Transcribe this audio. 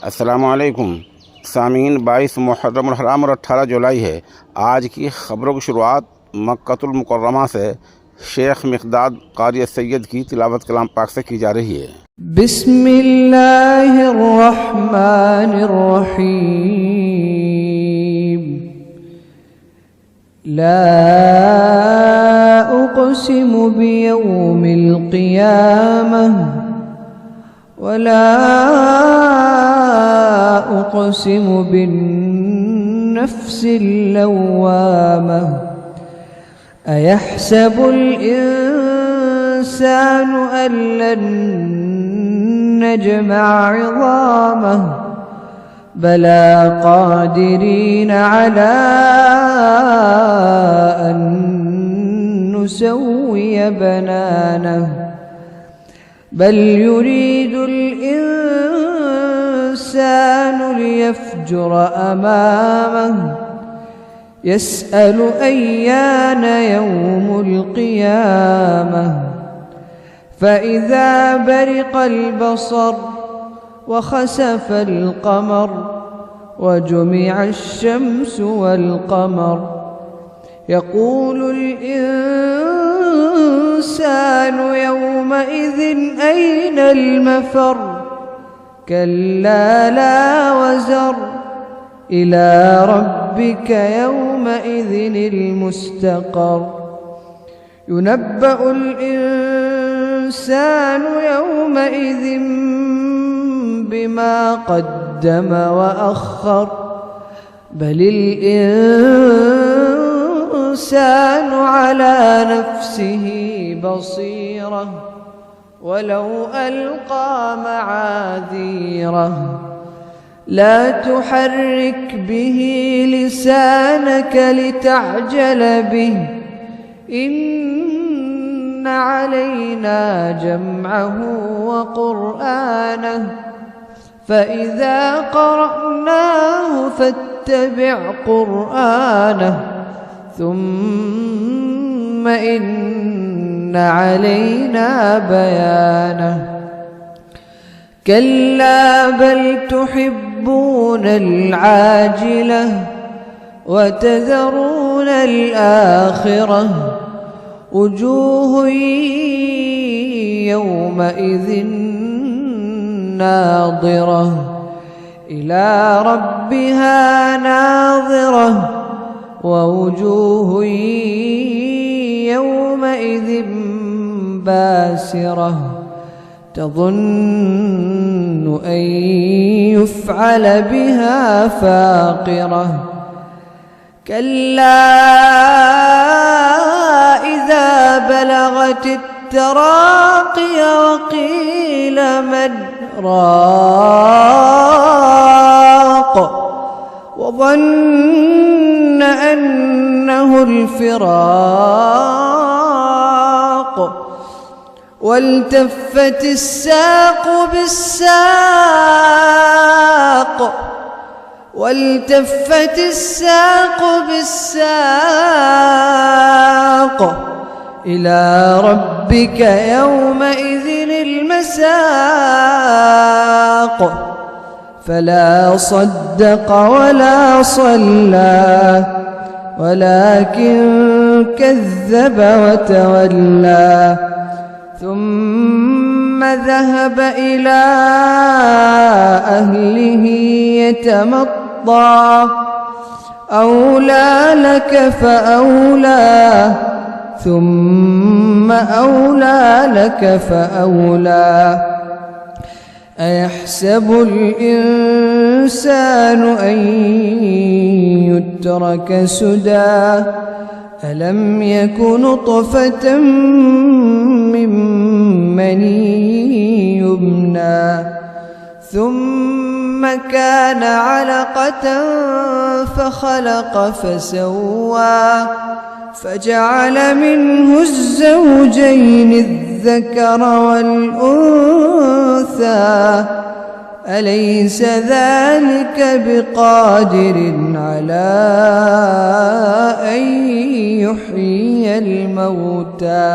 अस्सलामुअलैकुम सामीन। 22 मुहर्रम और हराम और 18 जुलाई है। आज की ख़बरों की शुरुआत मक्कतुल मुकर्रमा से शेख मिक़दाद क़ारी सैयद की तिलावत कलाम पाक से की जा रही है। बिस्मिल्लाहिर्रहमानिर्रहीम। ला उक़सिमु बियौमिल क़ियामह वला उक़सिमु बिन्नफ्सिल लव्वामह। अयहसबुल इंसानु अल्लन नजमअ इज़ामह। बला क़ादिरीन अला अन नुसव्विय बनानह। बल युरीदुल इंसानु लियफ़्जुर अमामह। यसअलु अय्यान यौमुल क़ियामह। फ़इज़ा बरिक़ल बसर वख़सफ़ल क़मर वजुमिअश शम्सु वल क़मर। यक़ूलुल इंसानु यौमइज़िन अय्नल मफ़र। कल्ला ला वज़र इला रब्बिक यौमइज़िनिल मुस्तक़र। युनब्बअुल इंसानु यौमइज़िन बिमा क़द्दम वअख़्ख़र। बलिल इंसानु अला नफ़्सिही बसीरह वलौ अलक़ा मआज़ीरह। ला तुहर्रिक बिही लिसानक लितअजल बिही। इन्न अलैना जमअहु वक़ुरआनह। फ़इज़ा क़रअनाहु फ़त्तबिअ क़ुरआनह। ثم إن علينا بيانه। كلا بل تحبون العاجلة وتذرون الآخرة. وجوه يومئذ ناظرة إلى ربها ناظرة. ووجوه يومئذ باسرة تظن أن يفعل بها فاقرة. كلا إذا بلغت التراقي وقيل من راق. وظن أنه الفراق. والتفت الساق بالساق. والتفت الساق بالساق. إلى ربك يومئذ المساق. فلا صدق ولا صلى ولكن كذب وتولى. ثم ذهب إلى أهله يتمطى. أولى لك فأولى. ثم أولى لك فأولى. أيحسب الإنسان أن يترك سدى. ألم يك نطفة من مني يمنى. ثم كان علقة فخلق فسوى. فجعل منه الزوجين الذكر والأنثى. أليس ذلك بقادر على أن يحيي الموتى.